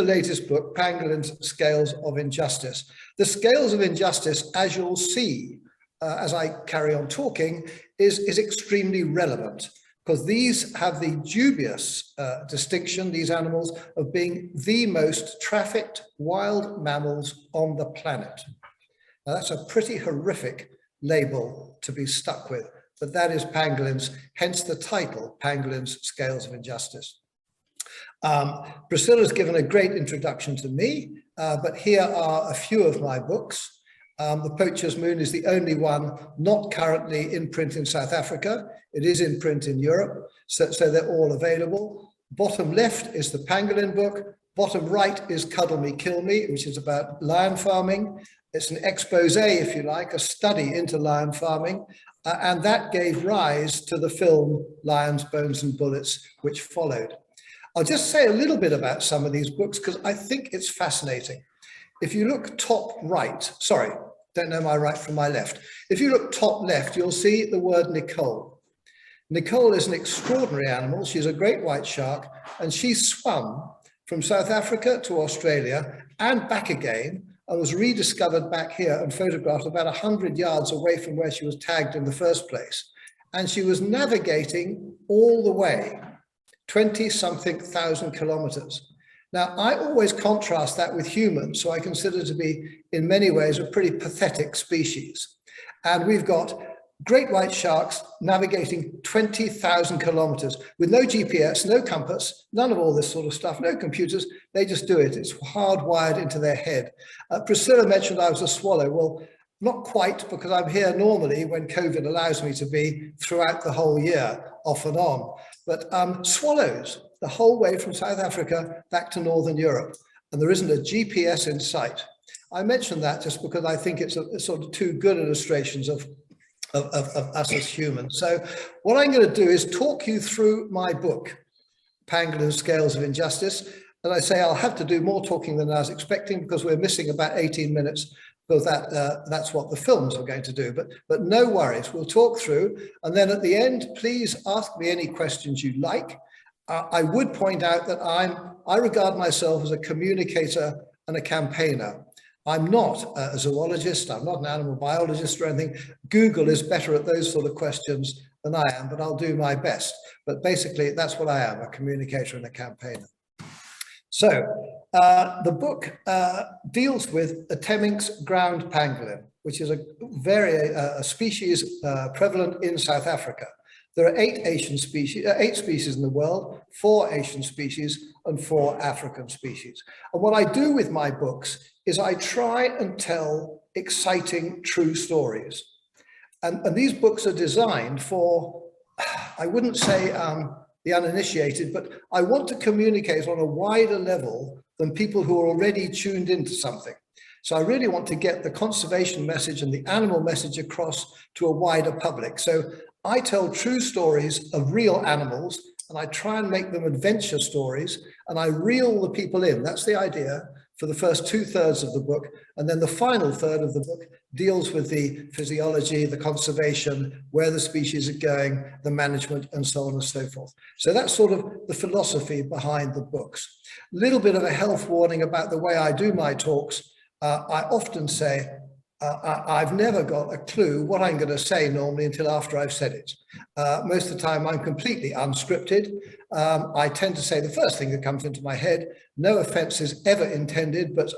the latest book, Pangolin's Scales of Injustice. The scales of injustice, as you'll see as I carry on talking, is extremely relevant, because these have the dubious distinction, these animals, of being the most trafficked wild mammals on the planet. Now, that's a pretty horrific label to be stuck with, but that is Pangolins, hence the title, Pangolin's Scales of Injustice. Priscilla's given a great introduction to me, but here are a few of my books. The Poacher's Moon is the only one not currently in print in South Africa. It is in print in Europe, so they're all available. Bottom left is the Pangolin book. Bottom right is Cuddle Me, Kill Me, which is about lion farming. It's an expose, if you like, a study into lion farming. And that gave rise to the film Lions, Bones and Bullets, which followed. I'll just say a little bit about some of these books because I think it's fascinating. If you look top right, sorry, don't know my right from my left. If you look top left, you'll see the word Nicole. Nicole is an extraordinary animal. She's a great white shark, and she swam from South Africa to Australia and back again, and was rediscovered back here and photographed about 100 yards away from where she was tagged in the first place. And she was navigating all the way, 20-something thousand kilometers. Now, I always contrast that with humans, so I consider to be, in many ways, a pretty pathetic species. And we've got great white sharks navigating 20,000 kilometers with no GPS, no compass, none of all this sort of stuff, no computers. They just do it. It's hardwired into their head. Priscilla mentioned I was a swallow. Well, not quite, because I'm here normally when COVID allows me to be throughout the whole year, off and on. But swallows, the whole way from South Africa back to Northern Europe, and there isn't a GPS in sight. I mention that just because I think it's a sort of two good illustrations of us as humans. So what I'm going to do is talk you through my book, Pangolin Scales of Injustice. And I say I'll have to do more talking than I was expecting because we're missing about 18 minutes because that's what the films are going to do. But no worries, we'll talk through. And then at the end, please ask me any questions you like. I would point out that I regard myself as a communicator and a campaigner. I'm not a zoologist, I'm not an animal biologist or anything. Google is better at those sort of questions than I am, but I'll do my best. But basically, that's what I am, a communicator and a campaigner. So the book deals with a Temminck's ground pangolin, which is a species prevalent in South Africa. There are 8 species in the world, 4 Asian species and 4 African species. And what I do with my books is I try and tell exciting, true stories. And these books are designed for, I wouldn't say the uninitiated, but I want to communicate on a wider level than people who are already tuned into something. So I really want to get the conservation message and the animal message across to a wider public. So I tell true stories of real animals, and I try and make them adventure stories, and I reel the people in. That's the idea for the first 2/3 of the book. And then the final third of the book deals with the physiology, the conservation, where the species are going, the management, and so on and so forth. So that's sort of the philosophy behind the books. A little bit of a health warning about the way I do my talks. I often say, I've never got a clue what I'm going to say normally until after I've said it. Most of the time I'm completely unscripted. I tend to say the first thing that comes into my head. No offense is ever intended, but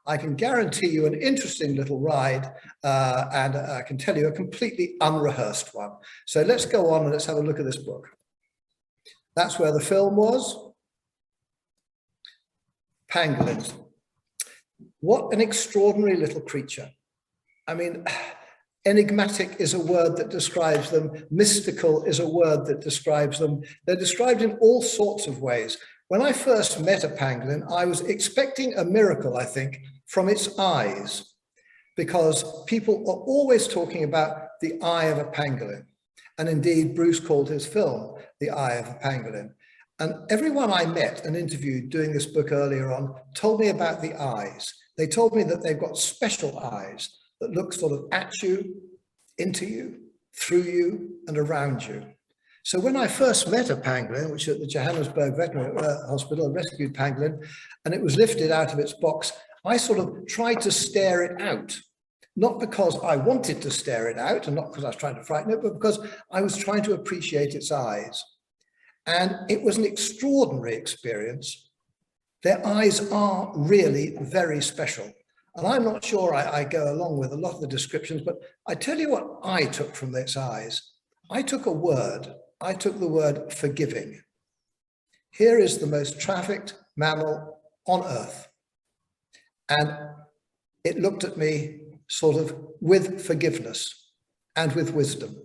I can guarantee you an interesting little ride, and I can tell you a completely unrehearsed one. So let's go on and let's have a look at this book. That's where the film was. Pangolins. What an extraordinary little creature. I mean, enigmatic is a word that describes them. Mystical is a word that describes them. They're described in all sorts of ways. When I first met a pangolin, I was expecting a miracle, I think, from its eyes, because people are always talking about the eye of a pangolin. And indeed, Bruce called his film The Eye of a Pangolin. And everyone I met and interviewed doing this book earlier on told me about the eyes. They told me that they've got special eyes that look sort of at you, into you, through you, and around you. So when I first met a pangolin, which at the Johannesburg Veterinary Hospital, a rescued pangolin, and it was lifted out of its box, I sort of tried to stare it out. Not because I wanted to stare it out and not because I was trying to frighten it, but because I was trying to appreciate its eyes. And it was an extraordinary experience. Their eyes are really very special. And I'm not sure I go along with a lot of the descriptions, but I tell you what I took from its eyes. I took a word. I took the word forgiving. Here is the most trafficked mammal on earth. And it looked at me sort of with forgiveness and with wisdom.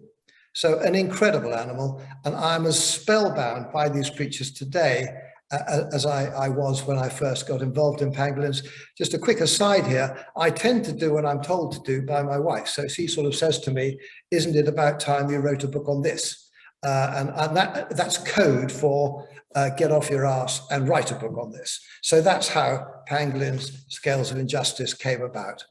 So an incredible animal, and I'm as spellbound by these creatures today as I was when I first got involved in pangolins. Just a quick aside here, I tend to do what I'm told to do by my wife. So she sort of says to me, isn't it about time you wrote a book on this? And that's code for get off your ass and write a book on this. So that's how Pangolins, Scales of Injustice came about.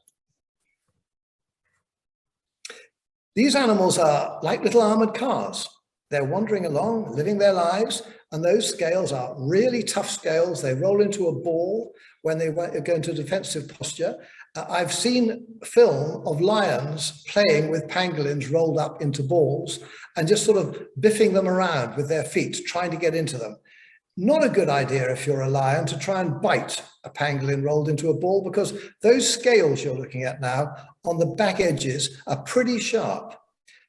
These animals are like little armored cars. They're wandering along, living their lives, and those scales are really tough scales. They roll into a ball when they go into defensive posture. I've seen film of lions playing with pangolins rolled up into balls and just sort of biffing them around with their feet, trying to get into them. Not a good idea if you're a lion to try and bite a pangolin rolled into a ball, because those scales you're looking at now on the back edges are pretty sharp.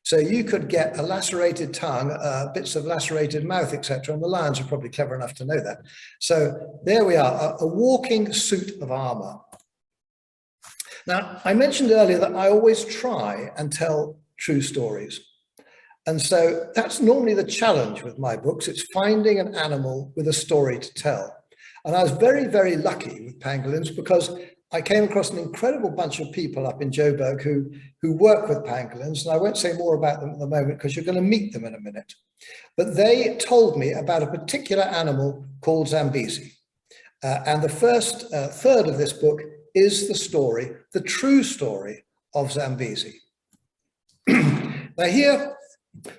So you could get a lacerated tongue, bits of lacerated mouth, etc. And the lions are probably clever enough to know that. So there we are, a walking suit of armor. Now, I mentioned earlier that I always try and tell true stories. And so that's normally the challenge with my books. It's finding an animal with a story to tell. And I was very, very lucky with pangolins because I came across an incredible bunch of people up in Joburg who work with pangolins. And I won't say more about them at the moment because you're going to meet them in a minute. But they told me about a particular animal called Zambezi. And the first third of this book is the story, the true story of Zambezi. Now here,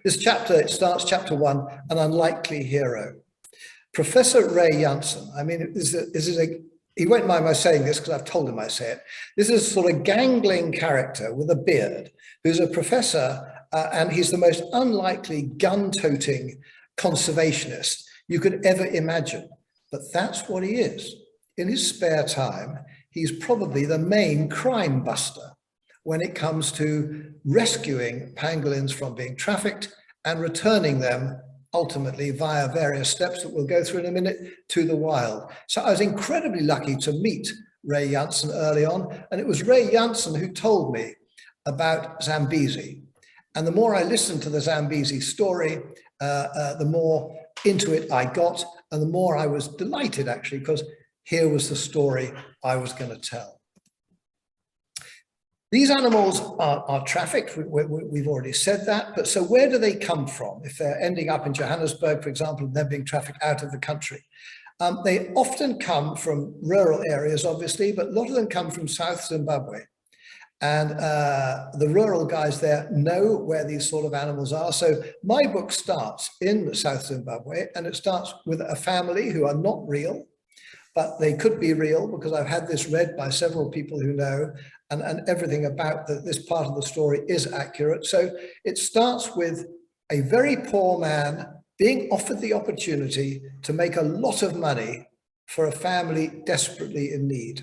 this chapter, it starts chapter 1, an unlikely hero. Professor Ray Janssen, I mean, he won't mind my saying this because I've told him I say it. This is a sort of gangling character with a beard who's a professor, and he's the most unlikely gun-toting conservationist you could ever imagine. But that's what he is. In his spare time, he's probably the main crime buster when it comes to rescuing pangolins from being trafficked and returning them ultimately via various steps that we'll go through in a minute to the wild. So I was incredibly lucky to meet Ray Janssen early on, and it was Ray Janssen who told me about Zambezi. And the more I listened to the Zambezi story, the more into it I got, and the more I was delighted actually, because here was the story I was going to tell. These animals are trafficked, we've already said that, but so where do they come from? If they're ending up in Johannesburg, for example, and they're being trafficked out of the country. They often come from rural areas, obviously, but a lot of them come from South Zimbabwe. And the rural guys there know where these sort of animals are. So my book starts in South Zimbabwe, and it starts with a family who are not real, but they could be real because I've had this read by several people who know, and everything about this part of the story is accurate. So it starts with a very poor man being offered the opportunity to make a lot of money for a family desperately in need.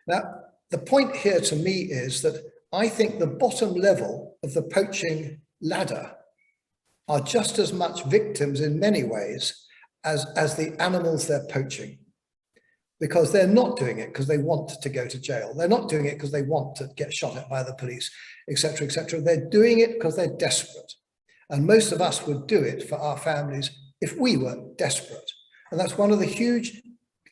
Now, the point here to me is that I think the bottom level of the poaching ladder are just as much victims in many ways as the animals they're poaching. Because they're not doing it because they want to go to jail. They're not doing it because they want to get shot at by the police, etc., etc. They're doing it because they're desperate. And most of us would do it for our families if we were desperate. And that's one of the huge,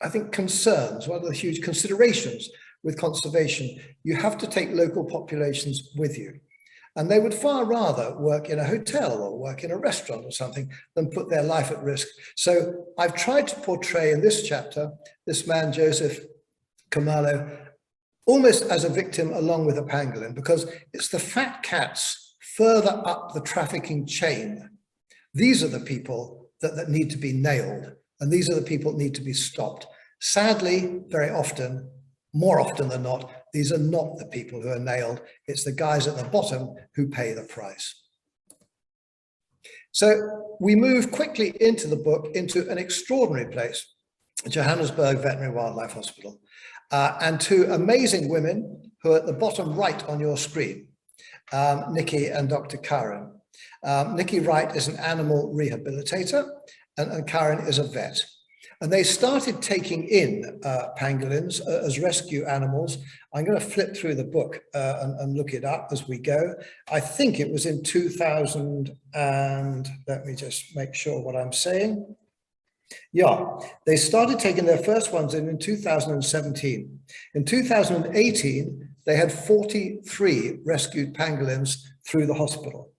I think, concerns, one of the huge considerations with conservation. You have to take local populations with you. And they would far rather work in a hotel or work in a restaurant or something than put their life at risk. So I've tried to portray in this chapter, this man, Joseph Kamalo, almost as a victim along with a pangolin, because it's the fat cats further up the trafficking chain These are the people that need to be nailed, and these are the people that need to be stopped. Sadly, very often, more often than not, these are not the people who are nailed. It's the guys at the bottom who pay the price. So we move quickly into the book, into an extraordinary place, Johannesburg Veterinary Wildlife Hospital, and two amazing women who are at the bottom right on your screen, Nikki and Dr. Karen. Nikki Wright is an animal rehabilitator, and Karen is a vet. And they started taking in pangolins as rescue animals. I'm going to flip through the book and look it up as we go. I think it was in 2000 and let me just make sure what I'm saying. Yeah, they started taking their first ones in 2017. In 2018, they had 43 rescued pangolins through the hospital.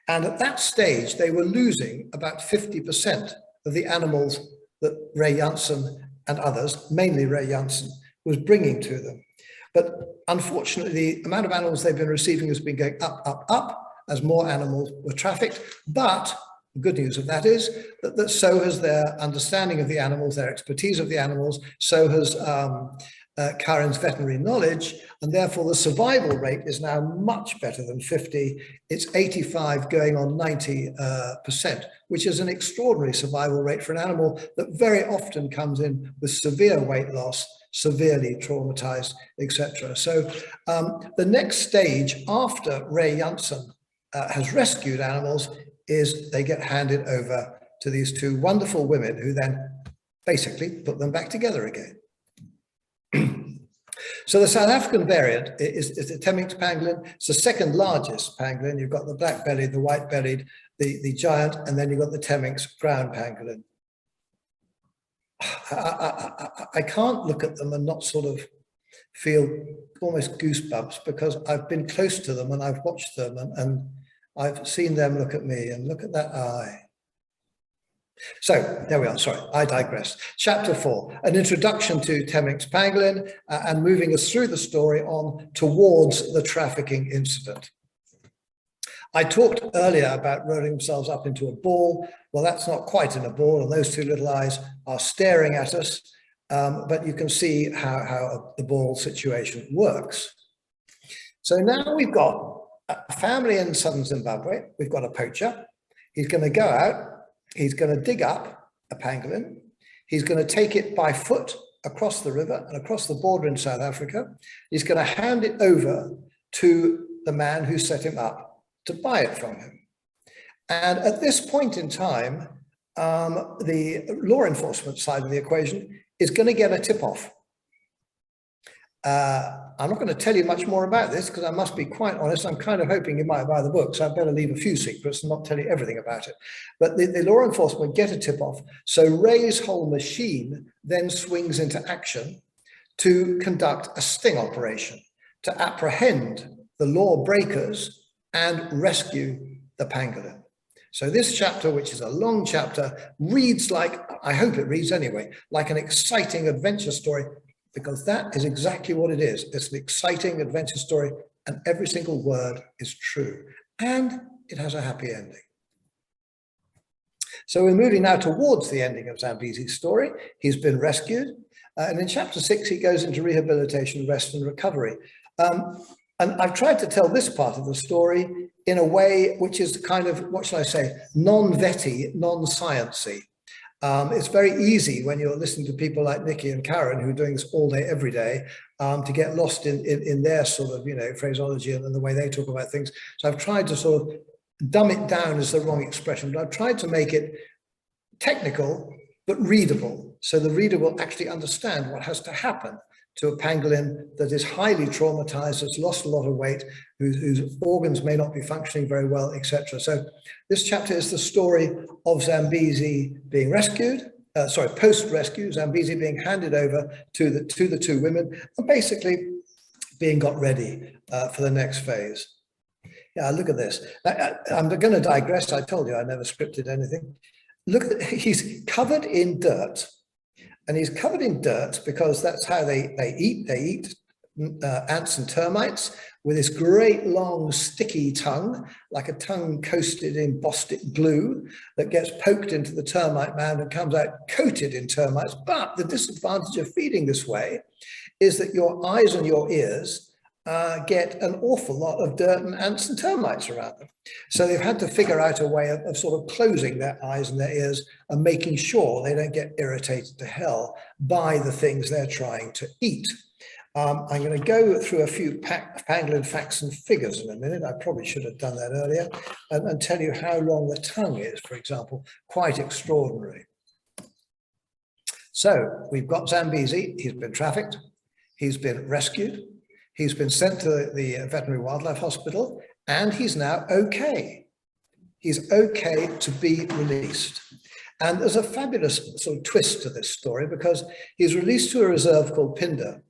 And at that stage, they were losing about 50% of the animals that Ray Janssen and others, mainly Ray Janssen, was bringing to them. But unfortunately, the amount of animals they've been receiving has been going up, up, up as more animals were trafficked. But the good news of that is that so has their understanding of the animals, their expertise of the animals, so has Karen's veterinary knowledge, and therefore the survival rate is now much better than 50. It's 85 going on 90%, which is an extraordinary survival rate for an animal that very often comes in with severe weight loss, severely traumatized, etc. So the next stage after Ray Janssen has rescued animals is they get handed over to these two wonderful women who then basically put them back together again. So the South African variant is the Temminck's pangolin. It's the second largest pangolin. You've got the black-bellied, the white-bellied, the giant, and then you've got the Temminck's ground pangolin. I can't look at them and not sort of feel almost goosebumps, because I've been close to them and I've watched them and I've seen them look at me, and look at that eye. So there we are, sorry, I digress. Chapter 4, an introduction to Temminck's pangolin, and moving us through the story on towards the trafficking incident. I talked earlier about rolling themselves up into a ball. Well, that's not quite in a ball, and those two little eyes are staring at us, but you can see how the ball situation works. So now we've got a family in southern Zimbabwe. We've got a poacher. He's going to go out. He's going to dig up a pangolin. He's going to take it by foot across the river and across the border in South Africa. He's going to hand it over to the man who set him up to buy it from him. And at this point in time, the law enforcement side of the equation is going to get a tip-off. I'm not going to tell you much more about this because I must be quite honest. I'm kind of hoping you might buy the book, so I'd better leave a few secrets and not tell you everything about it. But the law enforcement get a tip-off. So Ray's whole machine then swings into action to conduct a sting operation, to apprehend the law breakers and rescue the pangolin. So this chapter, which is a long chapter, reads like, I hope it reads anyway, like an exciting adventure story, because that is exactly what it is. It's an exciting adventure story, and every single word is true. And it has a happy ending. So we're moving now towards the ending of Zambezi's story. He's been rescued. And in chapter 6, he goes into rehabilitation, rest, and recovery. And I've tried to tell this part of the story in a way which is kind of, what shall I say, non-vetty, non-sciencey. It's very easy when you're listening to people like Nikki and Karen, who are doing this all day, every day, to get lost in their sort of, phraseology and the way they talk about things. So I've tried to sort of dumb it down is the wrong expression, but I've tried to make it technical, but readable. So the reader will actually understand what has to happen to a pangolin that is highly traumatized, has lost a lot of weight, whose organs may not be functioning very well, etc. So this chapter is the story of Zambezi being rescued, post-rescue, Zambezi being handed over to the two women, and basically being got ready for the next phase. Yeah, look at this. I'm going to digress. I told you I never scripted anything. Look at, he's covered in dirt. And he's covered in dirt because that's how they eat. They eat ants and termites with this great long sticky tongue, like a tongue coated in Bostik glue that gets poked into the termite mound and comes out coated in termites. But the disadvantage of feeding this way is that your eyes and your ears get an awful lot of dirt and ants and termites around them. So they've had to figure out a way of sort of closing their eyes and their ears and making sure they don't get irritated to hell by the things they're trying to eat. I'm going to go through a few pangolin facts and figures in a minute. I probably should have done that earlier, and tell you how long the tongue is, for example. Quite extraordinary. So we've got Zambezi. He's been trafficked. He's been rescued. He's been sent to the veterinary wildlife hospital, and he's now okay. He's okay to be released. And there's a fabulous sort of twist to this story, because he's released to a reserve called Phinda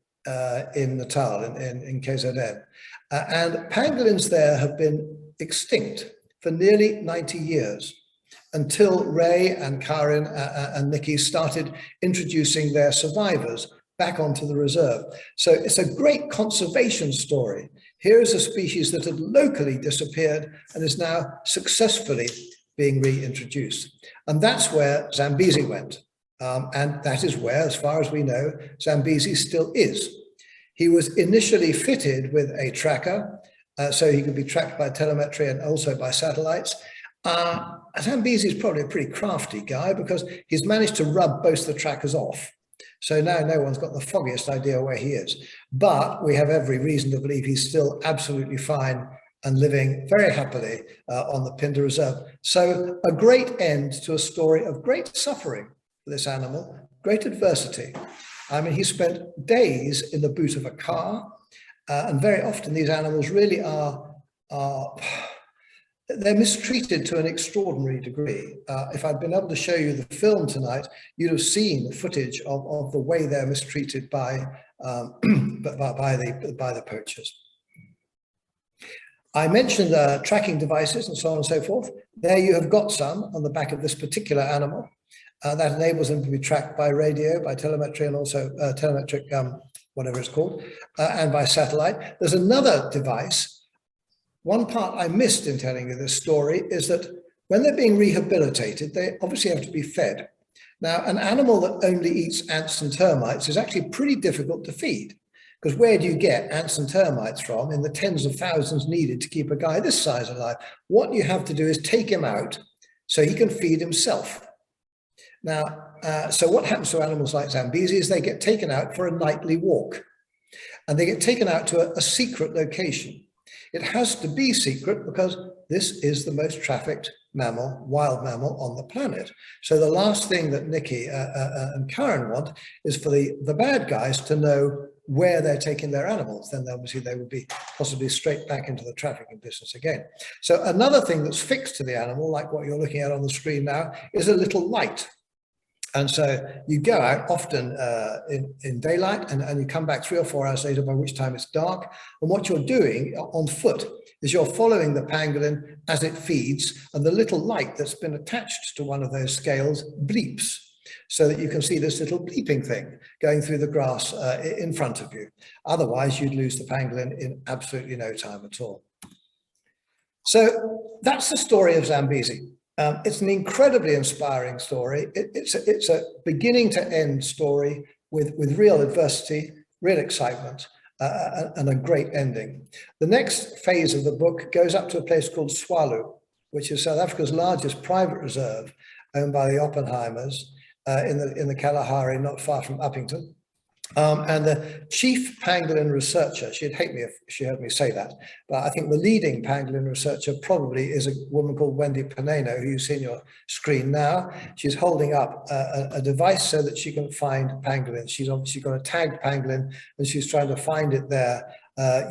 in Natal, in KZN. And pangolins there have been extinct for nearly 90 years, until Ray and Karin and Nikki started introducing their survivors back onto the reserve. So it's a great conservation story. Here is a species that had locally disappeared and is now successfully being reintroduced. And that's where Zambezi went. And that is where, as far as we know, Zambezi still is. He was initially fitted with a tracker, so he could be tracked by telemetry and also by satellites. Zambezi is probably a pretty crafty guy, because he's managed to rub both the trackers off. So now no one's got the foggiest idea where he is. But we have every reason to believe he's still absolutely fine and living very happily on the Phinda Reserve. So a great end to a story of great suffering for this animal, great adversity. I mean, he spent days in the boot of a car, and very often these animals really are they're mistreated to an extraordinary degree. If I'd been able to show you the film tonight, you'd have seen the footage of the way they're mistreated by the poachers. I mentioned tracking devices and so on and so forth. There you have got some on the back of this particular animal. That enables them to be tracked by radio, by telemetry, and also telemetric, whatever it's called, and by satellite. There's another device. One part I missed in telling you this story is that when they're being rehabilitated, they obviously have to be fed. Now, an animal that only eats ants and termites is actually pretty difficult to feed, because where do you get ants and termites from in the tens of thousands needed to keep a guy this size alive? What you have to do is take him out so he can feed himself. Now, so what happens to animals like Zambezi is they get taken out for a nightly walk, and they get taken out to a secret location. It has to be secret because this is the most trafficked mammal, wild mammal on the planet. So the last thing that Nikki and Karen want is for the bad guys to know where they're taking their animals. Then obviously they would be possibly straight back into the trafficking business again. So another thing that's fixed to the animal, like what you're looking at on the screen now, is a little light. And so you go out often in daylight, and you come back 3 or 4 hours later, by which time it's dark. And what you're doing on foot is you're following the pangolin as it feeds, and the little light that's been attached to one of those scales bleeps, so that you can see this little bleeping thing going through the grass in front of you. Otherwise, you'd lose the pangolin in absolutely no time at all. So that's the story of Zambezi. It's an incredibly inspiring story. It's a beginning to end story with real adversity, real excitement, and a great ending. The next phase of the book goes up to a place called Swalu, which is South Africa's largest private reserve, owned by the Oppenheimers in the Kalahari, not far from Uppington. And the chief pangolin researcher, she'd hate me if she heard me say that, but I think the leading pangolin researcher probably is a woman called Wendy Paneno, who you see on your screen now. She's holding up a device so that she can find pangolins. She's obviously got a tagged pangolin, and she's trying to find it there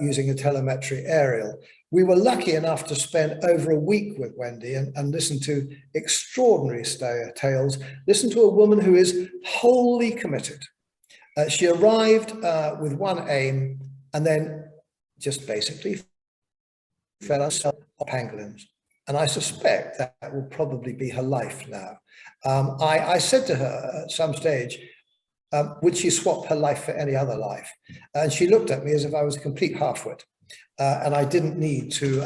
using a telemetry aerial. We were lucky enough to spend over a week with Wendy and listen to extraordinary tales, listen to a woman who is wholly committed. She arrived with one aim, and then just basically fell on pangolins. And I suspect that will probably be her life now. I said to her at some stage, would she swap her life for any other life? And she looked at me as if I was a complete halfwit, and I didn't need to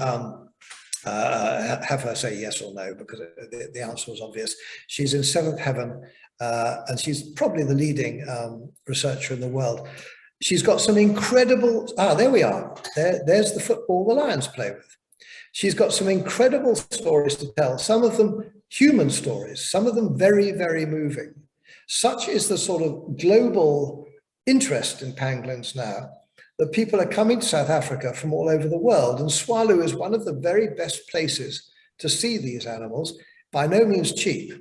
have her say yes or no, because the answer was obvious. She's in seventh heaven, and she's probably the leading researcher in the world. She's got some incredible, there we are. There's the football the lions play with. She's got some incredible stories to tell, some of them human stories, some of them very, very moving. Such is the sort of global interest in pangolins now that people are coming to South Africa from all over the world. And Swallow is one of the very best places to see these animals, by no means cheap.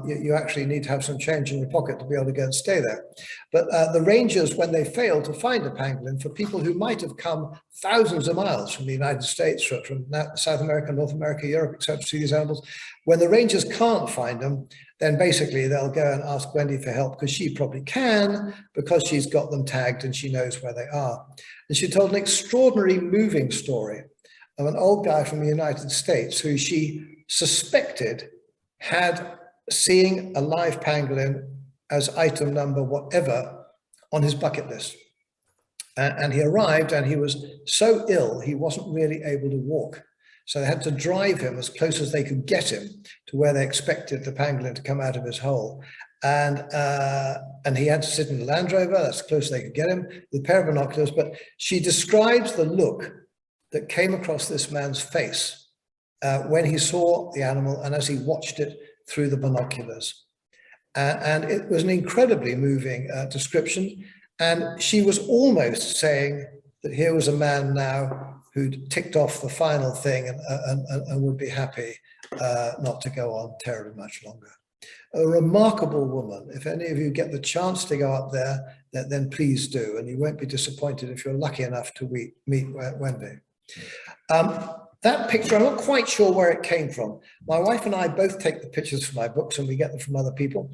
You actually need to have some change in your pocket to be able to go and stay there. But the rangers, when they fail to find a pangolin, for people who might have come thousands of miles from the United States, from South America, North America, Europe, etc., to see these animals, when the rangers can't find them, then basically they'll go and ask Wendy for help, because she probably can, because she's got them tagged and she knows where they are. And she told an extraordinary moving story of an old guy from the United States who she suspected had seeing a live pangolin as item number whatever on his bucket list. And he arrived and he was so ill, he wasn't really able to walk. So they had to drive him as close as they could get him to where they expected the pangolin to come out of his hole. And he had to sit in the Land Rover, that's close as they could get him, with a pair of binoculars. But she describes the look that came across this man's face when he saw the animal and as he watched it through the binoculars. And it was an incredibly moving description. And she was almost saying that here was a man now who'd ticked off the final thing and would be happy not to go on terribly much longer. A remarkable woman. If any of you get the chance to go up there, then please do. And you won't be disappointed if you're lucky enough to meet Wendy. That picture, I'm not quite sure where it came from. My wife and I both take the pictures for my books and we get them from other people.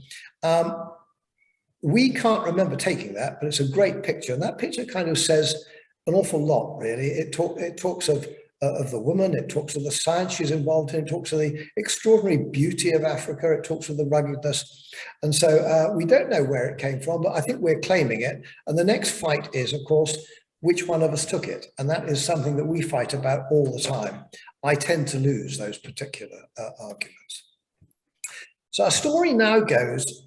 We can't remember taking that, but it's a great picture. And that picture kind of says an awful lot, really. It talks of the woman, it talks of the science she's involved in, it talks of the extraordinary beauty of Africa, it talks of the ruggedness. And so we don't know where it came from, but I think we're claiming it. And the next fight is, of course, which one of us took it? And that is something that we fight about all the time. I tend to lose those particular arguments. So our story now goes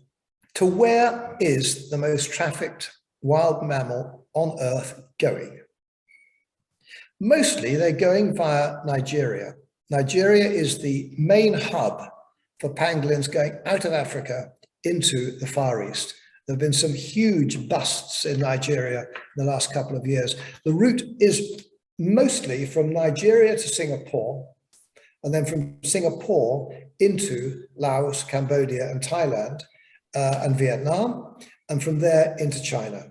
to where is the most trafficked wild mammal on Earth going? Mostly they're going via Nigeria. Nigeria is the main hub for pangolins going out of Africa into the Far East. There have been some huge busts in Nigeria in the last couple of years. The route is mostly from Nigeria to Singapore, and then from Singapore into Laos, Cambodia, and Thailand, and Vietnam, and from there into China.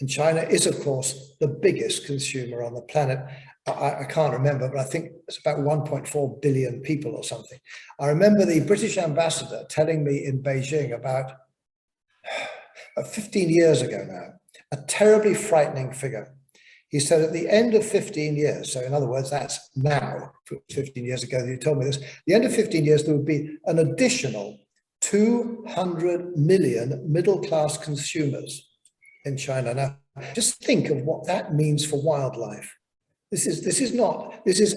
And China is, of course, the biggest consumer on the planet. I can't remember, but I think it's about 1.4 billion people or something. I remember the British ambassador telling me in Beijing about 15 years ago now, a terribly frightening figure. He said at the end of 15 years, so in other words, that's now, 15 years ago that he told me this, the end of 15 years, there would be an additional 200 million middle-class consumers in China. Now, just think of what that means for wildlife. This is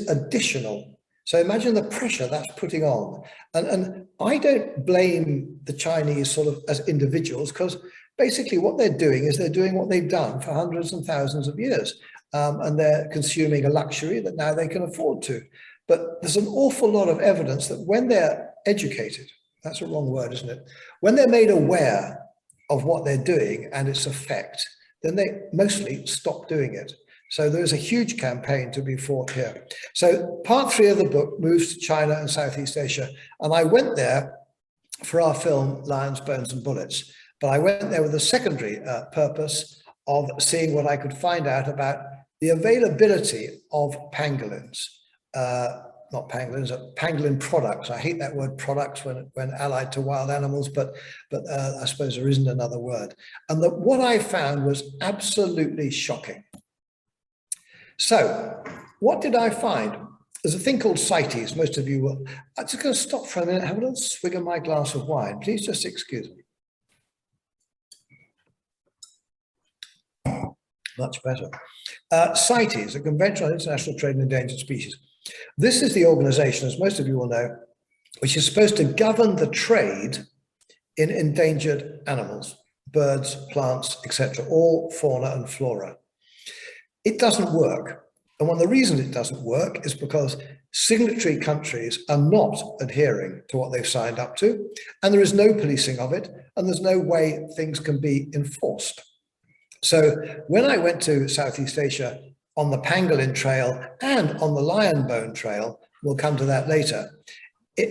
additional. So imagine the pressure that's putting on. And I don't blame the Chinese sort of as individuals, because basically what they're doing is they're doing what they've done for hundreds and thousands of years. And they're consuming a luxury that now they can afford to. But there's an awful lot of evidence that when they're educated, that's a wrong word, isn't it? When they're made aware of what they're doing and its effect, then they mostly stop doing it. So there's a huge campaign to be fought here. So part 3 of the book moves to China and Southeast Asia. And I went there for our film, Lions, Bones and Bullets. But I went there with a secondary purpose of seeing what I could find out about the availability of pangolins. Not pangolins, pangolin products. I hate that word products when allied to wild animals, but I suppose there isn't another word. And what I found was absolutely shocking. So what did I find? There's a thing called CITES, most of you will. I'm just going to stop for a minute, have a little swig of my glass of wine. Please just excuse me. Much better. CITES, the Convention on International Trade in Endangered Species. This is the organization, as most of you will know, which is supposed to govern the trade in endangered animals, birds, plants, etc., all fauna and flora. It doesn't work. And one of the reasons it doesn't work is because signatory countries are not adhering to what they've signed up to, and there is no policing of it, and there's no way things can be enforced. So when I went to Southeast Asia on the Pangolin Trail and on the Lion Bone Trail, we'll come to that later,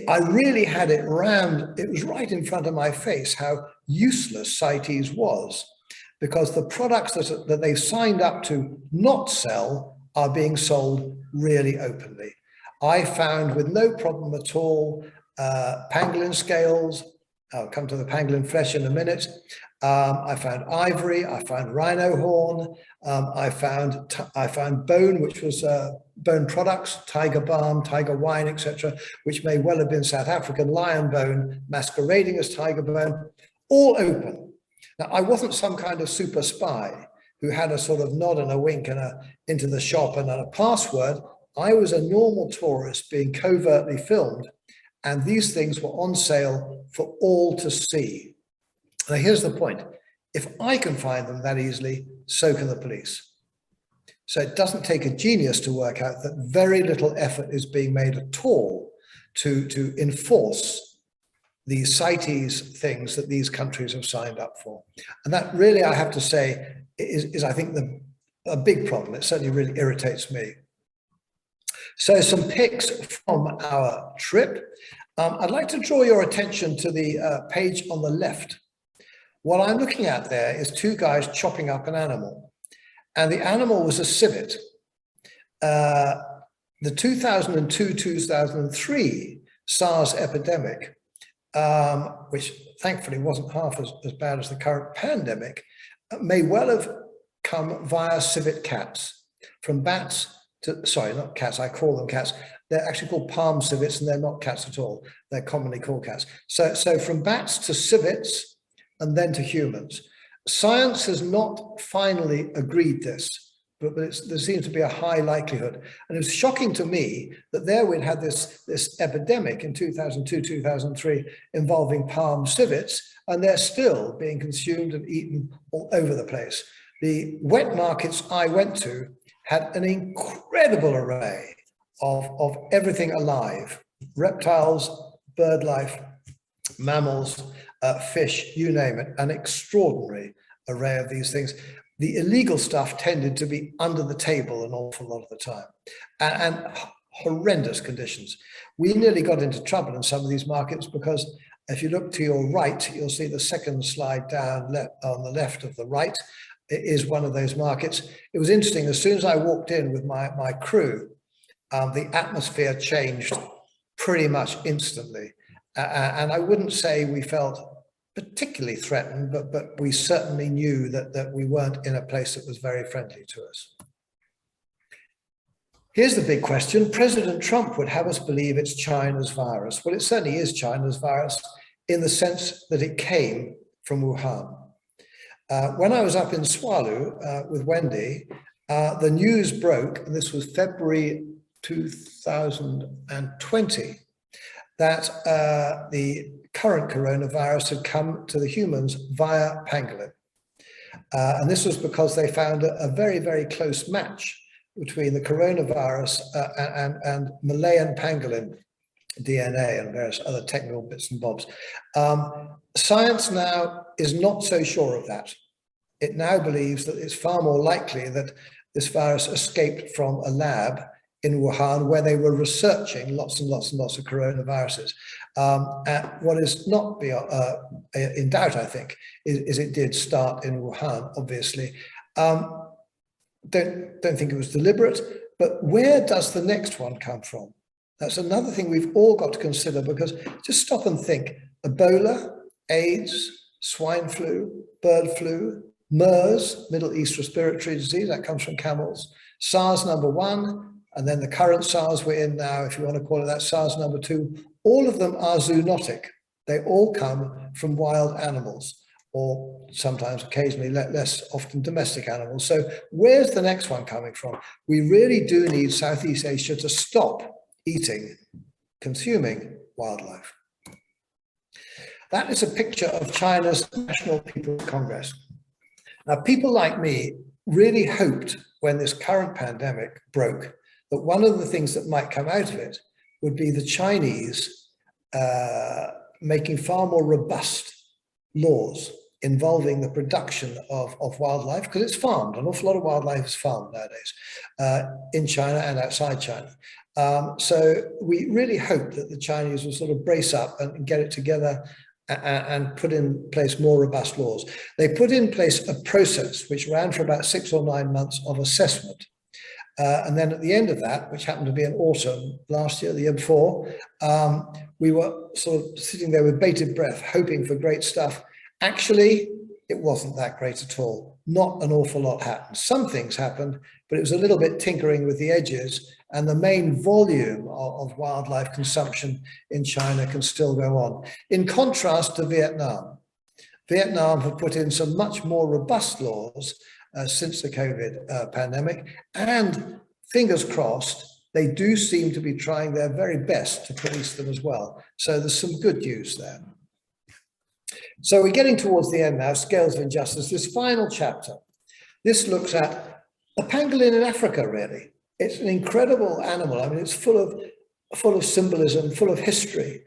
I really had it rammed, it was right in front of my face how useless CITES was, because the products that they've signed up to not sell are being sold really openly. I found with no problem at all pangolin scales. I'll come to the pangolin flesh in a minute. I found ivory, I found rhino horn, I found bone, which was bone products, tiger balm, tiger wine, etc., which may well have been South African lion bone masquerading as tiger bone, all open. Now, I wasn't some kind of super spy who had a sort of nod and a wink and into the shop and a password. I was a normal tourist being covertly filmed, and these things were on sale for all to see. Now, here's the point. If I can find them that easily, so can the police. So it doesn't take a genius to work out that very little effort is being made at all to enforce these CITES things that these countries have signed up for. And that really, I have to say, is I think, a big problem. It certainly really irritates me. So some pics from our trip. I'd like to draw your attention to the page on the left. What I'm looking at there is two guys chopping up an animal. And the animal was a civet. The 2002-2003 SARS epidemic, which thankfully wasn't half as bad as the current pandemic, may well have come via civet cats. From bats to, sorry, not cats, I call them cats. They're actually called palm civets, and they're not cats at all. They're commonly called cats. So from bats to civets, and then to humans. Science has not finally agreed this, but there seems to be a high likelihood. And it was shocking to me that there we'd had this epidemic in 2002, 2003 involving palm civets, and they're still being consumed and eaten all over the place. The wet markets I went to had an incredible array of everything alive, reptiles, bird life, mammals, fish, you name it, an extraordinary array of these things. The illegal stuff tended to be under the table an awful lot of the time, and horrendous conditions. We nearly got into trouble in some of these markets because if you look to your right, you'll see the second slide down on the left of the right is one of those markets. It was interesting, as soon as I walked in with my crew, the atmosphere changed pretty much instantly. And I wouldn't say we felt particularly threatened, but we certainly knew that we weren't in a place that was very friendly to us. Here's the big question. President Trump would have us believe it's China's virus. Well, it certainly is China's virus in the sense that it came from Wuhan. When I was up in Swalu with Wendy, the news broke, and this was February 2020, that the current coronavirus had come to the humans via pangolin. And this was because they found a very, very close match between the coronavirus and Malayan pangolin DNA and various other technical bits and bobs. Science now is not so sure of that. It now believes that it's far more likely that this virus escaped from a lab in Wuhan, where they were researching lots and lots and lots of coronaviruses. What is not in doubt, I think, is it did start in Wuhan, obviously. Don't think it was deliberate, but where does the next one come from? That's another thing we've all got to consider, because just stop and think. Ebola, AIDS, swine flu, bird flu, MERS, Middle East respiratory disease, that comes from camels, SARS #1, and then the current SARS we're in now, if you want to call it that, SARS #2, all of them are zoonotic. They all come from wild animals. or sometimes occasionally less often domestic animals. So where's the next one coming from? We really do need Southeast Asia to stop eating, consuming wildlife. That is a picture of China's National People's Congress. Now, people like me really hoped when this current pandemic broke that one of the things that might come out of it would be the Chinese making far more robust laws involving the production of wildlife, because it's farmed. An awful lot of wildlife is farmed nowadays in China and outside China. So we really hope that the Chinese will sort of brace up and get it together and put in place more robust laws. They put in place a process which ran for about 6 or 9 months of assessment. And then at the end of that, which happened to be in autumn last year, the year before, we were sort of sitting there with bated breath, hoping for great stuff. Actually, it wasn't that great at all. Not an awful lot happened. Some things happened, but it was a little bit tinkering with the edges, and the main volume of wildlife consumption in China can still go on. In contrast to Vietnam, Vietnam have put in some much more robust laws since the COVID pandemic, and fingers crossed, they do seem to be trying their very best to police them as well. So there's some good news there. So we're getting towards the end now, Scales of Injustice. This final chapter, this looks at a pangolin in Africa, really. It's an incredible animal. I mean, it's full of symbolism, full of history,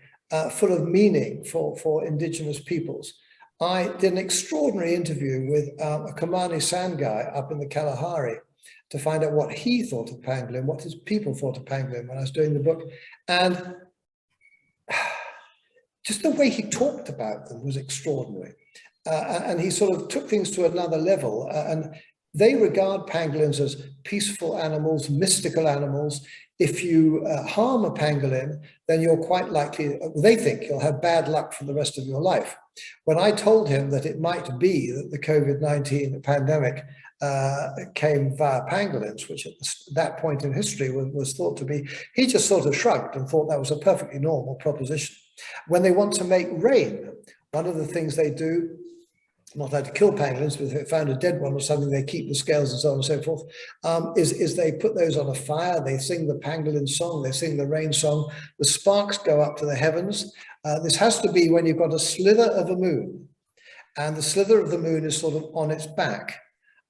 full of meaning for indigenous peoples. I did an extraordinary interview with a Kamani San guy up in the Kalahari to find out what he thought of pangolin, what his people thought of pangolin when I was doing the book. And just the way he talked about them was extraordinary. And he sort of took things to another level. And they regard pangolins as peaceful animals, mystical animals. If you harm a pangolin, then you're quite likely, they think you'll have bad luck for the rest of your life. When I told him that it might be that the COVID-19 pandemic came via pangolins, which at that point in history was thought to be, he just sort of shrugged and thought that was a perfectly normal proposition. When they want to make rain, one of the things they do, not how to kill pangolins, but if they found a dead one or something, they keep the scales and so on and so forth, is they put those on a fire, they sing the pangolin song, they sing the rain song, the sparks go up to the heavens. This has to be when you've got a slither of a moon, and the slither of the moon is sort of on its back.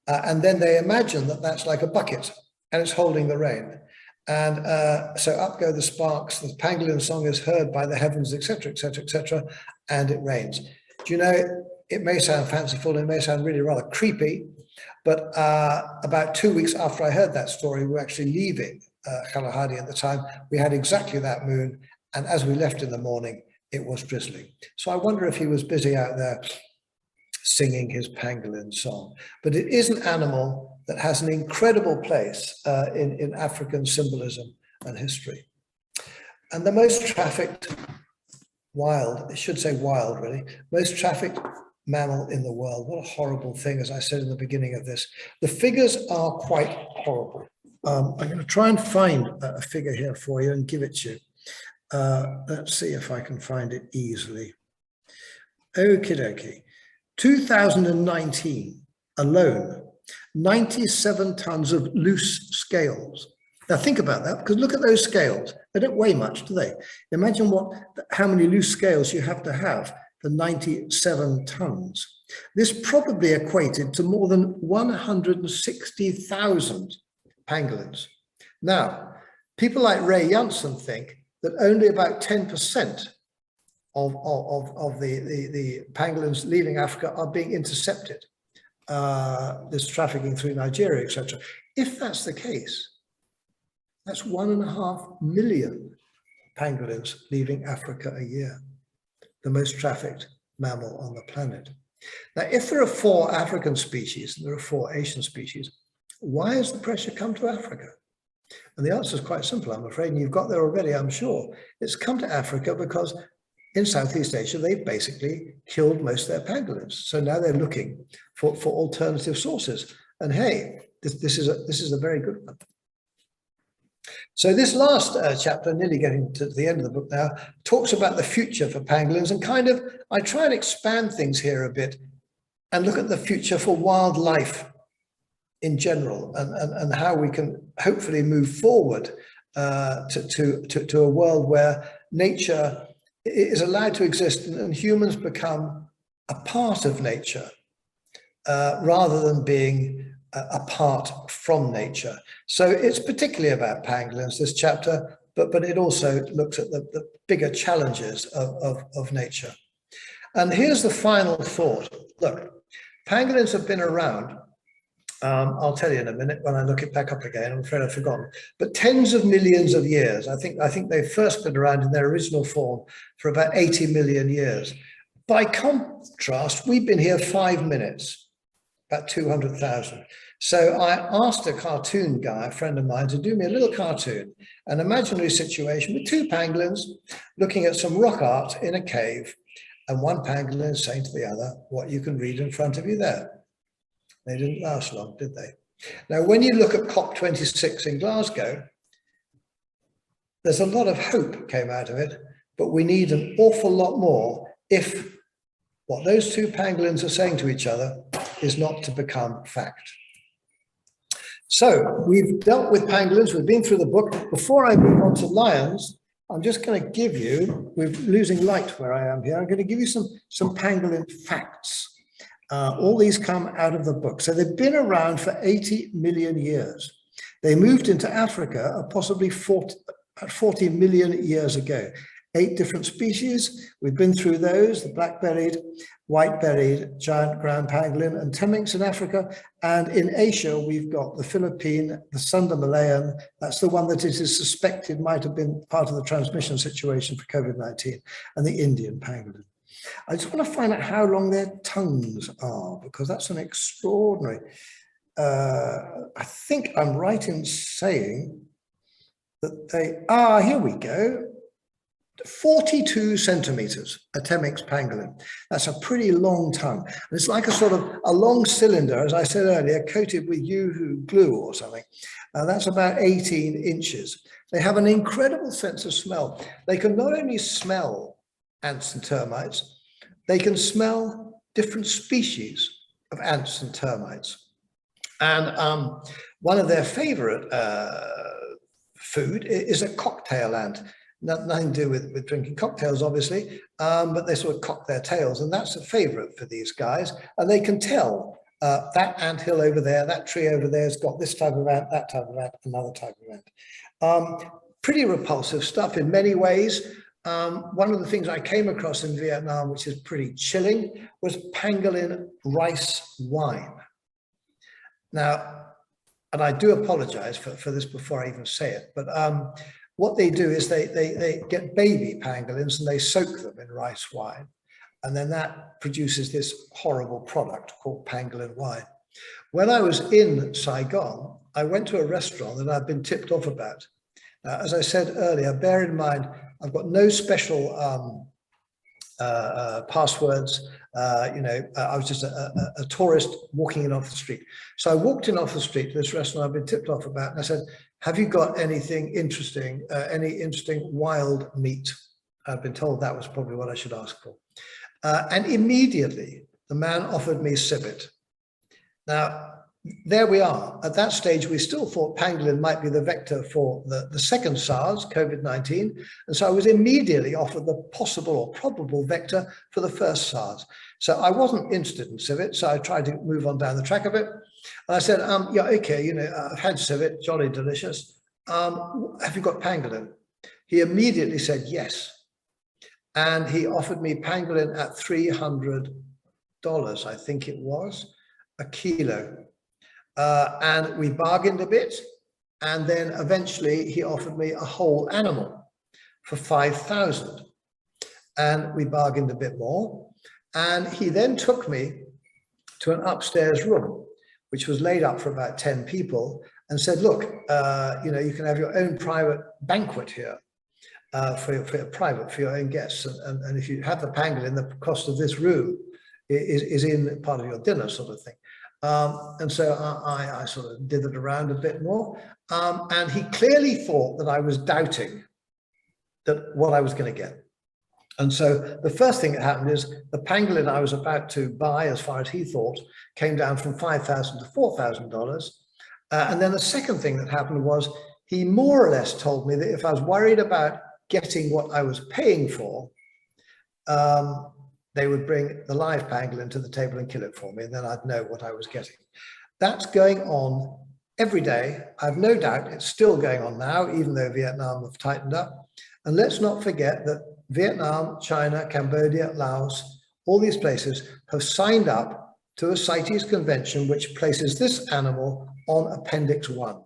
And then they imagine that that's like a bucket, and it's holding the rain. And so up go the sparks, the pangolin song is heard by the heavens, etc., etc., etc., and it rains. Do you know, it may sound fanciful, it may sound really rather creepy, but about 2 weeks after I heard that story, we were actually leaving Kalahari at the time. We had exactly that moon, and as we left in the morning, it was drizzling. So I wonder if he was busy out there singing his pangolin song. But it is an animal that has an incredible place in African symbolism and history. And the most trafficked wild, I should say wild really, most trafficked mammal in the world. What a horrible thing, as I said in the beginning of this. The figures are quite horrible. I'm going to try and find a figure here for you and give it to you. Let's see if I can find it easily. Okie dokie. 2019 alone, 97 tons of loose scales. Now think about that, because look at those scales. They don't weigh much, do they? Imagine how many loose scales you have to have for 97 tons. This probably equated to more than 160,000 pangolins. Now, people like Ray Janssen think that only about 10% of the pangolins leaving Africa are being intercepted. This trafficking through Nigeria, etc. If that's the case, that's 1.5 million pangolins leaving Africa a year, the most trafficked mammal on the planet. Now, if there are 4 African species and there are 4 Asian species, why has the pressure come to Africa? And the answer is quite simple, I'm afraid, and you've got there already, I'm sure. It's come to Africa because in Southeast Asia, they've basically killed most of their pangolins. So now they're looking for alternative sources. And hey, this is a very good one. So this last chapter, nearly getting to the end of the book now, talks about the future for pangolins, and kind of, I try and expand things here a bit and look at the future for wildlife in general, and how we can hopefully move forward to a world where nature is allowed to exist and humans become a part of nature rather than being apart from nature. So it's particularly about pangolins, this chapter, but it also looks at the bigger challenges of nature. And here's the final thought. Look, pangolins have been around. I'll tell you in a minute when I look it back up again. I'm afraid I've forgotten. But tens of millions of years. I think they've first been around in their original form for about 80 million years. By contrast, we've been here 5 minutes, about 200,000. So I asked a cartoon guy, a friend of mine, to do me a little cartoon, an imaginary situation with two pangolins looking at some rock art in a cave, and one pangolin saying to the other, what you can read in front of you there. They didn't last long, did they? Now, when you look at COP26 in Glasgow, there's a lot of hope came out of it, but we need an awful lot more if what those two pangolins are saying to each other is not to become fact. So we've dealt with pangolins, we've been through the book. Before I move on to lions, I'm just going to give you, we're losing light where I am here, I'm going to give you some pangolin facts. All these come out of the book. So they've been around for 80 million years. They moved into Africa possibly 40 million years ago. 8 different species. We've been through those, the black-bellied, white-bellied, giant ground pangolin, and temminks in Africa. And in Asia, we've got the Philippine, the Sunda Malayan. That's the one that it is suspected might have been part of the transmission situation for COVID-19, and the Indian pangolin. I just want to find out how long their tongues are, because that's an extraordinary. I think I'm right in saying that they are, here we go, 42 centimeters, a temminck's pangolin. That's a pretty long tongue. And it's like a sort of a long cylinder, as I said earlier, coated with Yoo-hoo glue or something. That's about 18 inches. They have an incredible sense of smell. They can not only smell ants and termites, they can smell different species of ants and termites. And one of their favorite food is a cocktail ant. Nothing to do with drinking cocktails, obviously, but they sort of cock their tails, and that's a favorite for these guys. And they can tell that anthill over there, that tree over there has got this type of ant, that type of ant, another type of ant. Pretty repulsive stuff in many ways. One of the things I came across in Vietnam, which is pretty chilling, was pangolin rice wine. Now, and I do apologize for this before I even say it, but what they do is they get baby pangolins and they soak them in rice wine. And then that produces this horrible product called pangolin wine. When I was in Saigon, I went to a restaurant that I've been tipped off about. As I said earlier, bear in mind, I've got no special passwords. I was just a tourist walking in off the street. So I walked in off the street to this restaurant I've been tipped off about, and I said, have you got anything interesting, any interesting wild meat? I've been told that was probably what I should ask for. And immediately the man offered me civet. Now, there we are. At that stage, we still thought pangolin might be the vector for the second SARS, COVID-19. And so I was immediately offered the possible or probable vector for the first SARS. So I wasn't interested in civet, so I tried to move on down the track a bit. And I said, yeah, okay, I've had civet, jolly delicious. Have you got pangolin? He immediately said yes. And he offered me pangolin at $300, I think it was, a kilo. And we bargained a bit, and then eventually he offered me a whole animal for 5,000, and we bargained a bit more. And he then took me to an upstairs room, which was laid up for about 10 people, and said, look, you can have your own private banquet here for your own guests. And if you have the pangolin, the cost of this room is in part of your dinner, sort of thing. And so I sort of dithered around a bit more. And he clearly thought that I was doubting that what I was going to get. And so the first thing that happened is the pangolin I was about to buy, as far as he thought, came down from $5,000 to $4,000. And then the second thing that happened was he more or less told me that if I was worried about getting what I was paying for, they would bring the live pangolin to the table and kill it for me, and then I'd know what I was getting. That's going on every day. I've no doubt it's still going on now, even though Vietnam have tightened up. And let's not forget that Vietnam, China, Cambodia, Laos, all these places have signed up to a CITES convention which places this animal on Appendix 1.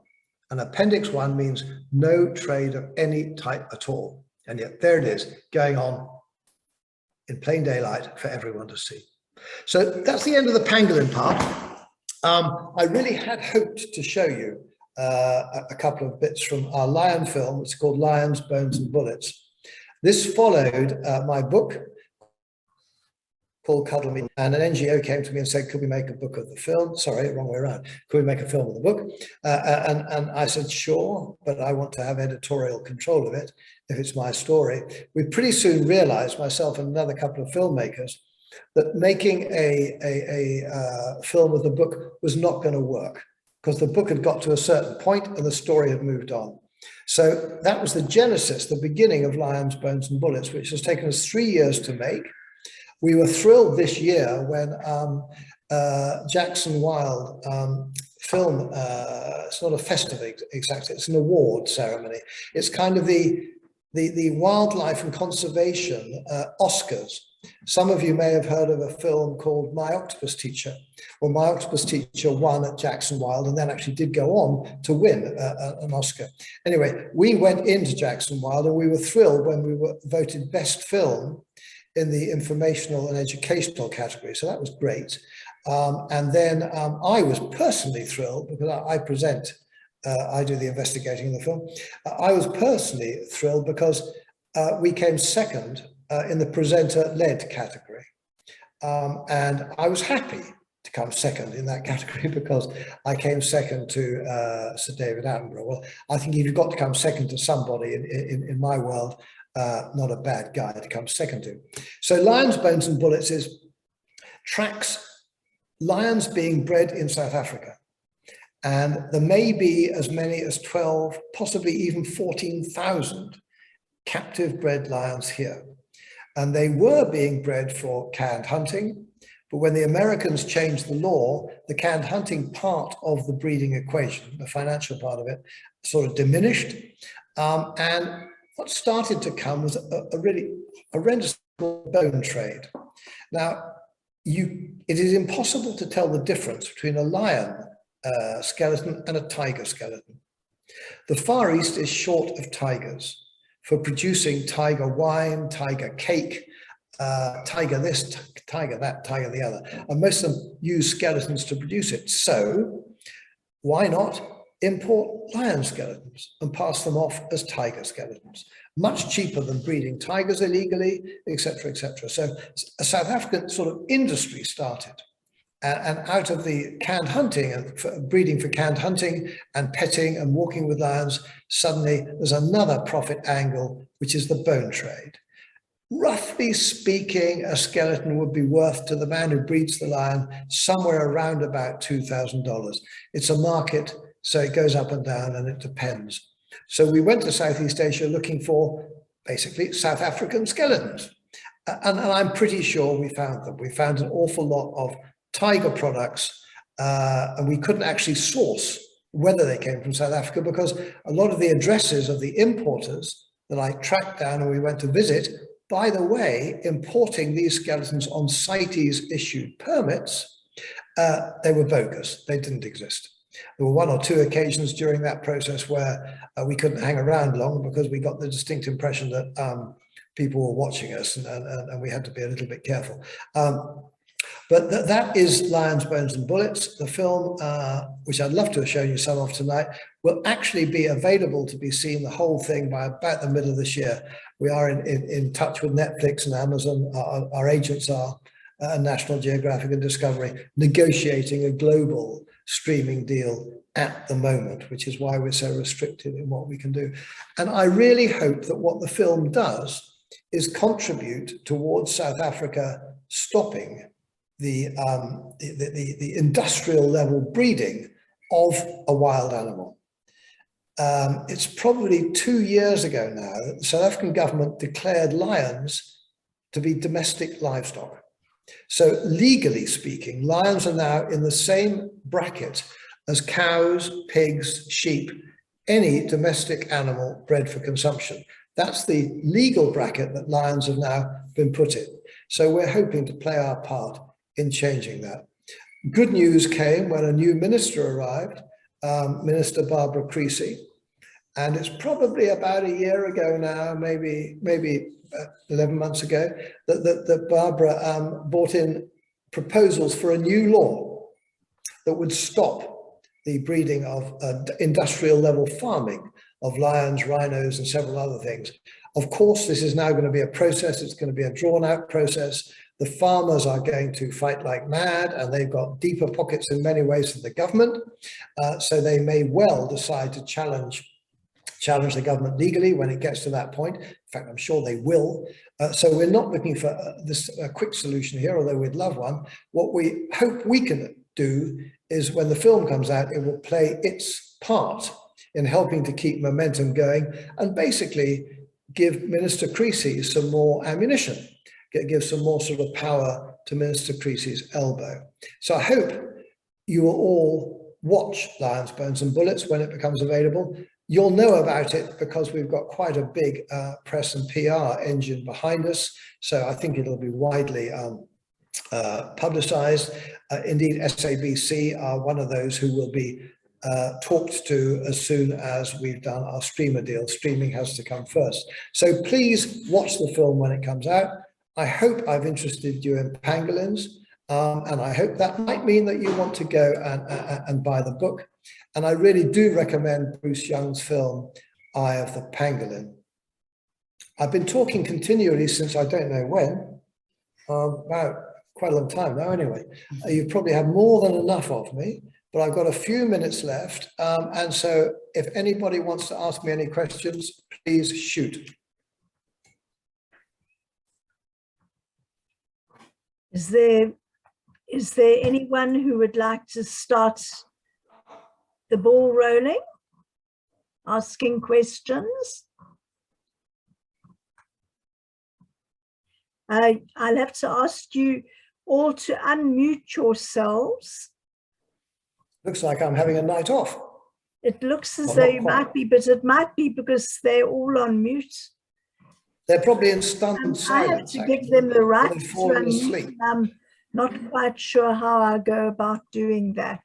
And Appendix 1 means no trade of any type at all. And yet there it is, going on in plain daylight for everyone to see. So that's the end of the pangolin part. I really had hoped to show you a couple of bits from our lion film. It's called Lions, Bones and Bullets. This followed my book called Cuddle Me, and an NGO came to me and said, could we make a book of the film? Sorry, wrong way around. Could we make a film of the book? And I said, sure, but I want to have editorial control of it if it's my story. We pretty soon realized, myself and another couple of filmmakers, that making a film of the book was not going to work because the book had got to a certain point and the story had moved on. So that was the genesis, the beginning of Lions, Bones and Bullets, which has taken us 3 years to make. We were thrilled this year when Jackson Wild film, it's not a festival exactly, it's an award ceremony. It's kind of the wildlife and conservation Oscars. Some of you may have heard of a film called My Octopus Teacher. Well, My Octopus Teacher won at Jackson Wild and then actually did go on to win an Oscar. Anyway, we went into Jackson Wild and we were thrilled when we were voted best film in the informational and educational category. So that was great. And then I was personally thrilled because I present, I do the investigating in the film. I was personally thrilled because we came second in the presenter-led category. And I was happy to come second in that category because I came second to Sir David Attenborough. Well, I think if you've got to come second to somebody in my world, not a bad guy to come second to. So Lions, Bones and Bullets tracks lions being bred in South Africa. And there may be as many as 12, possibly even 14,000 captive bred lions here. And they were being bred for canned hunting, but when the Americans changed the law, the canned hunting part of the breeding equation, the financial part of it, sort of diminished. And what started to come was a really horrendous bone trade. Now, it is impossible to tell the difference between a lion skeleton and a tiger skeleton. The Far East is short of tigers for producing tiger wine, tiger cake, tiger this, tiger that, tiger the other. And most of them use skeletons to produce it. So why not import lion skeletons and pass them off as tiger skeletons? Much cheaper than breeding tigers illegally, etc., etc. So a South African sort of industry started. And out of the canned hunting and breeding for canned hunting and petting and walking with lions, suddenly there's another profit angle, which is the bone trade. Roughly speaking, a skeleton would be worth to the man who breeds the lion somewhere around about $2,000. It's a market, so it goes up and down and it depends. So we went to Southeast Asia looking for basically South African skeletons. And I'm pretty sure we found them. We found an awful lot of tiger products, and we couldn't actually source whether they came from South Africa because a lot of the addresses of the importers that I tracked down and we went to visit, by the way, importing these skeletons on CITES issued permits, they were bogus. They didn't exist. There were one or two occasions during that process where we couldn't hang around long because we got the distinct impression that people were watching us and we had to be a little bit careful. But that is Lions, Bones and Bullets. The film, which I'd love to have shown you some of tonight, will actually be available to be seen, the whole thing, by about the middle of this year. We are in touch with Netflix and Amazon. Our agents are National Geographic and Discovery, negotiating a global streaming deal at the moment, which is why we're so restricted in what we can do. And I really hope that what the film does is contribute towards South Africa stopping the industrial level breeding of a wild animal. It's probably 2 years ago now that the South African government declared lions to be domestic livestock. So legally speaking, lions are now in the same bracket as cows, pigs, sheep, any domestic animal bred for consumption. That's the legal bracket that lions have now been put in. So we're hoping to play our part in changing that. Good news came when a new minister arrived, Minister Barbara Creasy, and it's probably about a year ago now, maybe 11 months ago, that Barbara brought in proposals for a new law that would stop the breeding of industrial level farming of lions, rhinos, and several other things. Of course, this is now going to be a process. It's going to be a drawn out process. The farmers are going to fight like mad, and they've got deeper pockets in many ways than the government. So they may well decide to challenge the government legally when it gets to that point. In fact, I'm sure they will. So we're not looking for a quick solution here, although we'd love one. What we hope we can do is when the film comes out, it will play its part in helping to keep momentum going and basically give Minister Creasy some more ammunition, give some more sort of power to Minister Creasy's elbow. So I hope you will all watch Lions, Bones and Bullets when it becomes available. You'll know about it because we've got quite a big press and PR engine behind us. So I think it'll be widely publicized. Indeed, SABC are one of those who will be talked to as soon as we've done our streamer deal. Streaming has to come first. So please watch the film when it comes out. I hope I've interested you in pangolins, and I hope that might mean that you want to go and buy the book. And I really do recommend Bruce Young's film, Eye of the Pangolin. I've been talking continually since I don't know when, about quite a long time now anyway. You probably have more than enough of me, but I've got a few minutes left. And so if anybody wants to ask me any questions, please shoot. Is there anyone who would like to start the ball rolling, asking questions? I'll have to ask you all to unmute yourselves. Looks like I'm having a night off. It looks as though you might be, but it might be because they're all on mute. They're probably in stunned silence. I have to give them the right to unmute. Asleep. I'm not quite sure how I go about doing that.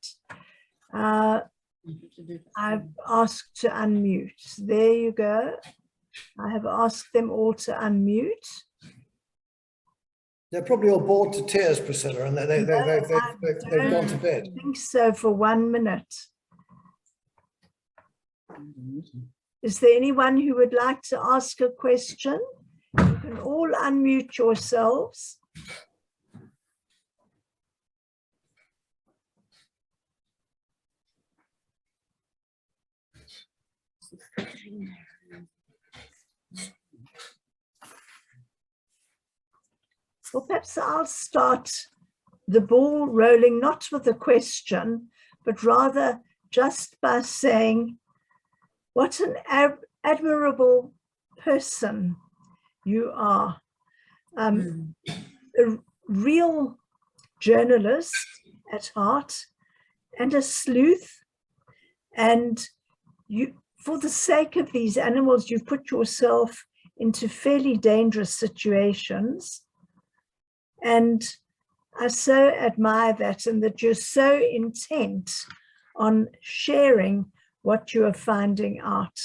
I've asked to unmute. There you go. I have asked them all to unmute. They're probably all bored to tears, Priscilla, and they've gone to bed. I think so for 1 minute. Is there anyone who would like to ask a question? You can all unmute yourselves. Well, perhaps I'll start the ball rolling, not with a question, but rather just by saying, what an admirable person you are. A real journalist at heart and a sleuth. And you, for the sake of these animals, you've put yourself into fairly dangerous situations. And I so admire that, and that you're so intent on sharing what you are finding out.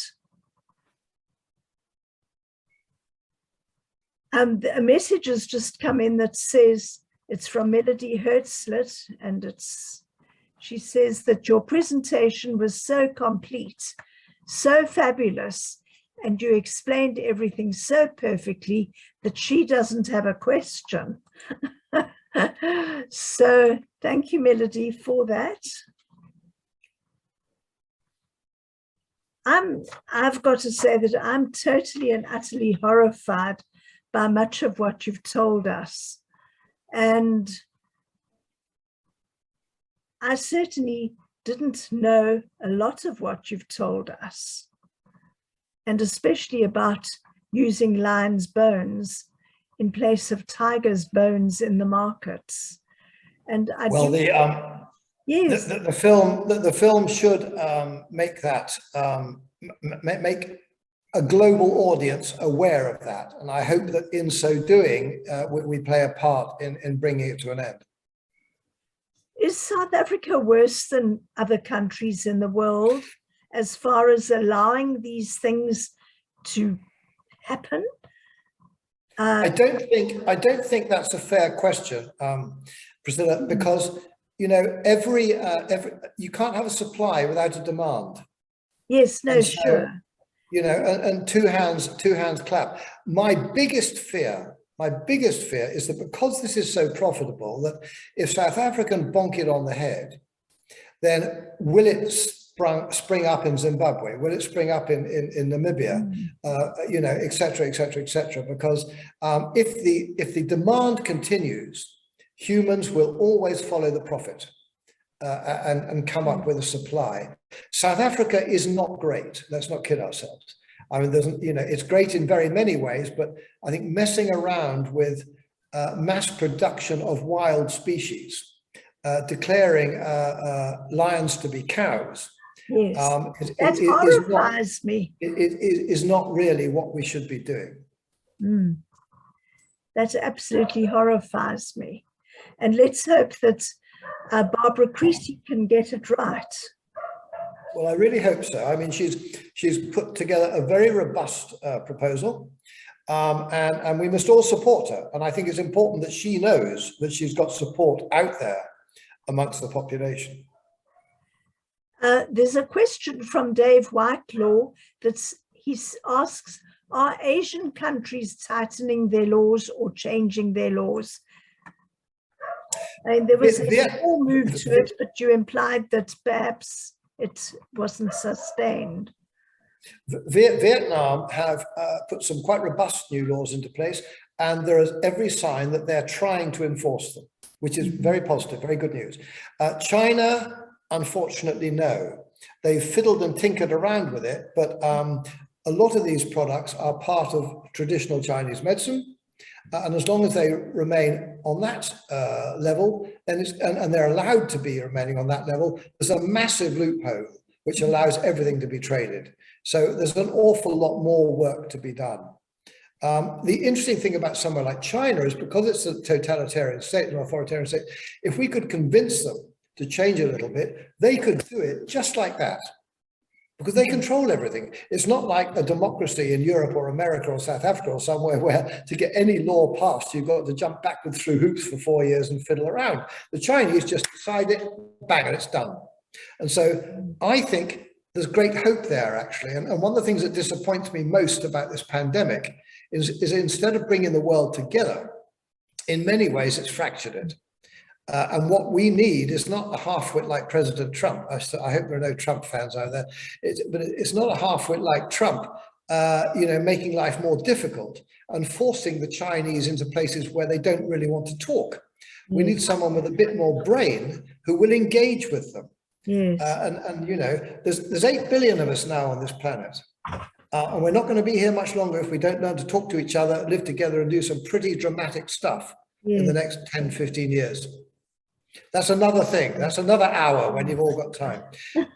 A message has just come in that says, it's from Melody Hertzlet, and she says that your presentation was so complete, so fabulous, and you explained everything so perfectly that she doesn't have a question. So thank you, Melody, for that. I've got to say that I'm totally and utterly horrified by much of what you've told us. And I certainly didn't know a lot of what you've told us, and especially about using lion's bones in place of tiger's bones in the markets. And I well, yes, the film should make that make a global audience aware of that, and I hope that in so doing we play a part in bringing it to an end. Is South Africa worse than other countries in the world as far as allowing these things to happen? I don't think that's a fair question, Priscilla, because you know every you can't have a supply without a demand. Yes, no, And so, sure. You know, and two hands clap. My biggest fear is that because this is so profitable, that if South Africa can bonk it on the head, then will it spring up in Zimbabwe? Will it spring up in Namibia? You know, et cetera, et cetera, et cetera. Because if the demand continues, humans will always follow the profit and come up with a supply. South Africa is not great. Let's not kid ourselves. I mean, you know, it's great in very many ways, but I think messing around with mass production of wild species, declaring lions to be cows, yes, that horrifies me. It is not really what we should be doing. That absolutely horrifies me. And let's hope that Barbara Creasy can get it right. Well, I really hope so. I mean, she's put together a very robust proposal, and we must all support her. And I think it's important that she knows that she's got support out there amongst the population. There's a question from Dave Whitelaw he asks, are Asian countries tightening their laws or changing their laws? I mean, there was a small move to it, but you implied that perhaps it wasn't sustained. Vietnam have put some quite robust new laws into place, and there is every sign that they're trying to enforce them, which is very positive, very good news. China, unfortunately, no. They've fiddled and tinkered around with it, but a lot of these products are part of traditional Chinese medicine. And as long as they remain on that level, then and they're allowed to be remaining on that level, there's a massive loophole which allows everything to be traded. So there's an awful lot more work to be done. The interesting thing about somewhere like China is because it's a totalitarian state, an authoritarian state, if we could convince them to change a little bit, they could do it just like that. Because they control everything. It's not like a democracy in Europe or America or South Africa or somewhere where to get any law passed, you've got to jump backwards through hoops for 4 years and fiddle around. The Chinese just decide it, bang, and it's done. And so I think there's great hope there, actually. And one of the things that disappoints me most about this pandemic is instead of bringing the world together, in many ways, it's fractured it. And what we need is not a half-wit like President Trump. I hope there are no Trump fans out there. But it's not a half-wit like Trump, you know, making life more difficult and forcing the Chinese into places where they don't really want to talk. We need someone with a bit more brain who will engage with them. Yes. And you know, there's 8 billion of us now on this planet. And we're not going to be here much longer if we don't learn to talk to each other, live together, and do some pretty dramatic stuff in the next 10, 15 years. That's another thing. That's another hour when you've all got time.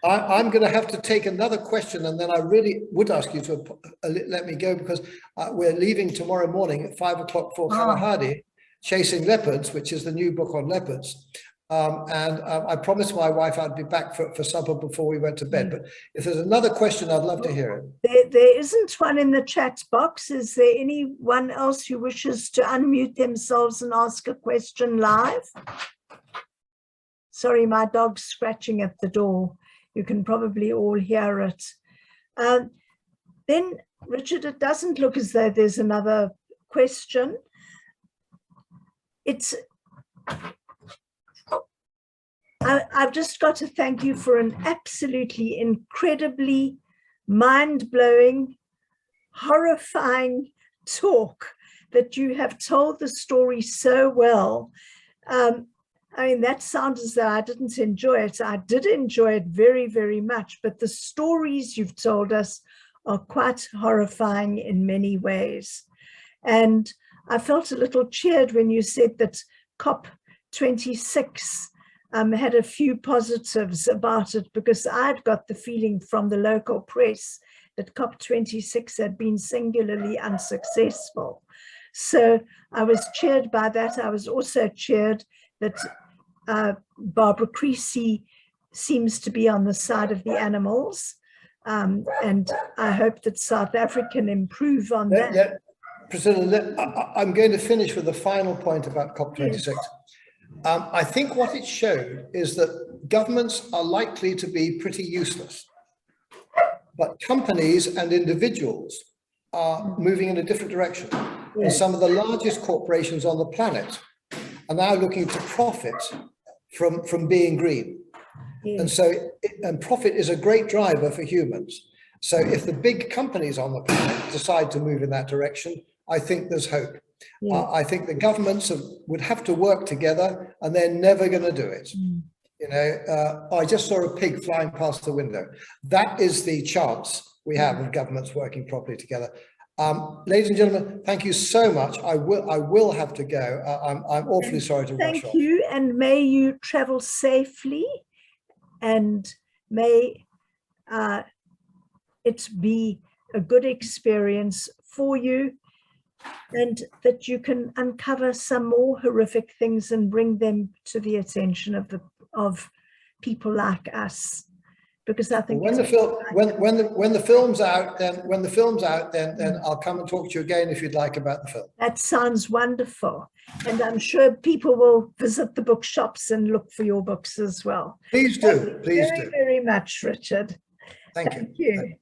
I'm going to have to take another question, and then I really would ask you to let me go, because we're leaving tomorrow morning at 5 o'clock for Kalahari, Chasing Leopards, which is the new book on leopards. And I promised my wife I'd be back for supper before we went to bed. But if there's another question, I'd love to hear it. There isn't one in the chat box. Is there anyone else who wishes to unmute themselves and ask a question live? Sorry, my dog's scratching at the door. You can probably all hear it. Then, Richard, it doesn't look as though there's another question. I've just got to thank you for an absolutely incredibly mind-blowing, horrifying talk. that you have told the story so well. I mean, that sounds as though I didn't enjoy it. I did enjoy it very, very much, but the stories you've told us are quite horrifying in many ways. And I felt a little cheered when you said that COP26 had a few positives about it, because I'd got the feeling from the local press that COP26 had been singularly unsuccessful. So I was cheered by that. I was also cheered that Barbara Creasy seems to be on the side of the animals. And I hope that South Africa can improve on that. Priscilla, I'm going to finish with the final point about COP26. Yes. I think what it showed is that governments are likely to be pretty useless, but companies and individuals are moving in a different direction. Yes. And some of the largest corporations on the planet are now looking to profit from being green. Yes. And so, and profit is a great driver for humans. So if the big companies on the planet decide to move in that direction, I think there's hope. Yeah. I think the governments would have to work together, and they're never going to do it. You know, I just saw a pig flying past the window. That is the chance we have of governments working properly together. Ladies and gentlemen, thank you so much. I will have to go. I'm awfully sorry to rush off. Thank you, and may you travel safely, and may it be a good experience for you, and that you can uncover some more horrific things and bring them to the attention of people like us. Because I think when the film's out, then I'll come and talk to you again if you'd like about the film. That sounds wonderful, and I'm sure people will visit the bookshops and look for your books as well. Please do. Please do. Very much, Richard. Thank you.